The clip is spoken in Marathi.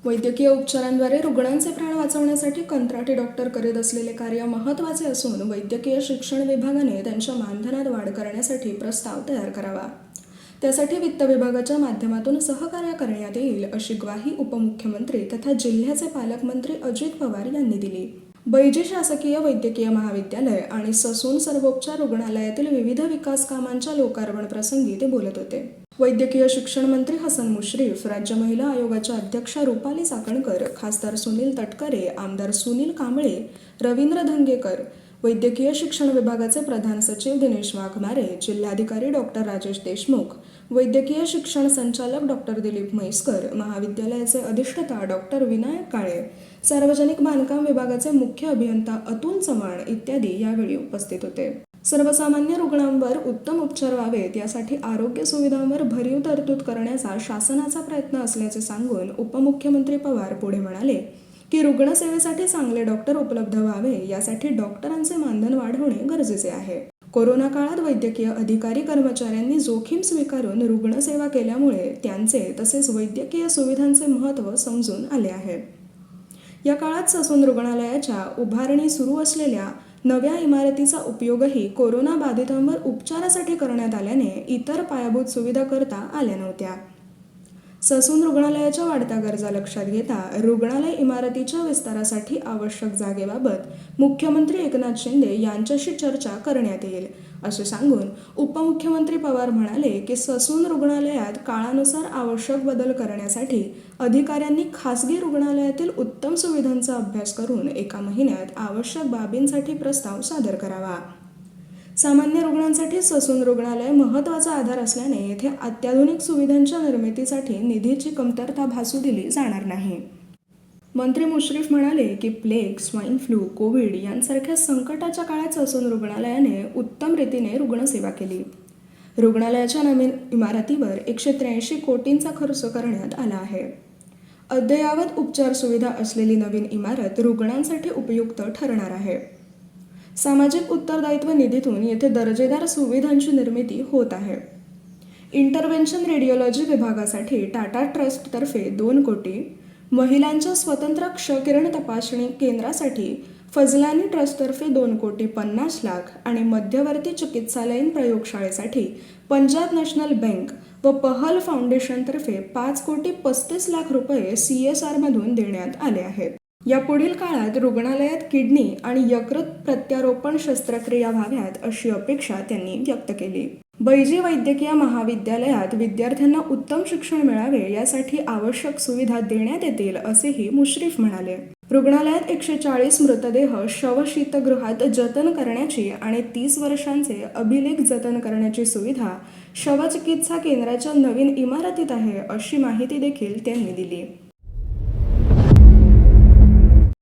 वैद्यकीय उपचारांद्वारे रुग्णांचे प्राण वाचवण्यासाठी कंत्राटी डॉक्टर करीत असलेले कार्य महत्त्वाचे असून वैद्यकीय शिक्षण विभागाने त्यांच्या मानधनात वाढ करण्यासाठी प्रस्ताव तयार करावा. त्यासाठी वित्त विभागाच्या माध्यमातून सहकार्य करण्यात येईल अशी ग्वाही उपमुख्यमंत्री तथा जिल्ह्याचे पालकमंत्री अजित पवार यांनी दिली. बैजी शासकीय वैद्यकीय महाविद्यालय आणि ससून सर्वोपचार रुग्णालयातील विविध विकास कामांच्या लोकार्पण प्रसंगी ते बोलत होते. वैद्यकीय शिक्षण मंत्री हसन मुश्रीफ, राज्य महिला आयोगाच्या अध्यक्षा रुपाली चाकणकर, खासदार सुनील तटकरे, आमदार सुनील कांबळे, रवींद्र धंगेकर, वैद्यकीय शिक्षण विभागाचे प्रधान सचिव दिनेश वाघमारे, जिल्हाधिकारी डॉक्टर राजेश देशमुख, वैद्यकीय शिक्षण संचालक डॉक्टर दिलीप म्हैसकर, महाविद्यालयाचे अधिष्ठाता डॉक्टर विनायक काळे, सार्वजनिक बांधकाम विभागाचे मुख्य अभियंता अतुल चव्हाण इत्यादी यावेळी उपस्थित होते. सर्वसामान्य रुग्णांवर उत्तम उपचार व्हावेत यासाठी आरोग्य सुविधांवर भरीव तरतूद करण्याचा शासनाचा प्रयत्न असल्याचे सांगून उपमुख्यमंत्री पवार पुढे म्हणाले की रुग्णसेवेसाठी चांगले डॉक्टर उपलब्ध व्हावे यासाठी डॉक्टरांचे मानधन वाढवणे गरजेचे आहे. कोरोना काळात वैद्यकीय अधिकारी कर्मचाऱ्यांनी जोखीम स्वीकारून रुग्णसेवा केल्यामुळे त्यांचे तसेच वैद्यकीय सुविधांचे महत्त्व समजून आले आहे. या काळात ससून रुग्णालयाच्या उभारणी सुरू असलेल्या नव्या इमारतीचा उपयोगही कोरोना बाधितांवर उपचारासाठी करण्यात आल्याने इतर पायाभूत सुविधा करता आल्या नव्हत्या. ससून रुग्णालयाच्या वाढत्या गरजा लक्षात घेता रुग्णालय इमारतीच्या विस्तारासाठी आवश्यक जागेबाबत मुख्यमंत्री एकनाथ शिंदे यांच्याशी चर्चा करण्यात येईल असे सांगून उपमुख्यमंत्री पवार म्हणाले की ससून रुग्णालयात काळानुसार आवश्यक बदल करण्यासाठी अधिकाऱ्यांनी खासगी रुग्णालयातील उत्तम सुविधांचा अभ्यास करून एका महिन्यात आवश्यक बाबींसाठी प्रस्ताव सादर करावा. सामान्य रुग्णांसाठी ससून रुग्णालय महत्त्वाचा आधार असल्याने येथे अत्याधुनिक सुविधांच्या निर्मितीसाठी निधीची कमतरता भासू दिली जाणार नाही. मंत्री मुश्रीफ म्हणाले की प्लेग, स्वाईन फ्लू, कोविड यांसारख्या संकटाच्या काळात ससून रुग्णालयाने उत्तम रीतीने रुग्णसेवा केली. रुग्णालयाच्या नवीन इमारतीवर 183 कोटींचा खर्च करण्यात आला आहे. अद्ययावत उपचार सुविधा असलेली नवीन इमारत रुग्णांसाठी उपयुक्त ठरणार आहे. सामाजिक उत्तरदायित्व निधीतून येथे दर्जेदार सुविधांची निर्मिती होत आहे. इंटरव्हेन्शन रेडिओलॉजी विभागासाठी टाटा ट्रस्टतर्फे 2 कोटी, महिलांच्या स्वतंत्र क्षकिरण तपासणी केंद्रासाठी फजलानी ट्रस्टतर्फे 2,50,00,000 आणि मध्यवर्ती चिकित्सालयीन प्रयोगशाळेसाठी पंजाब नॅशनल बँक व पहल फाउंडेशनतर्फे 5,35,00,000 रुपये CSR मधून देण्यात आले आहेत. यापुढील काळात रुग्णालयात किडनी आणि यकृत प्रत्यारोपण शस्त्रक्रिया व्हाव्यात अशी अपेक्षा त्यांनी व्यक्त केली. बैजी वैद्यकीय महाविद्यालयात विद्यार्थ्यांना उत्तम शिक्षण मिळावे यासाठी आवश्यक सुविधा देण्यात येतील असेही मुश्रीफ म्हणाले. रुग्णालयात 140 मृतदेह शवशीतगृहात जतन करण्याची आणि 30 वर्षांचे अभिलेख जतन करण्याची सुविधा शवचिकित्सा केंद्राच्या नवीन इमारतीत आहे अशी माहिती देखील त्यांनी दिली.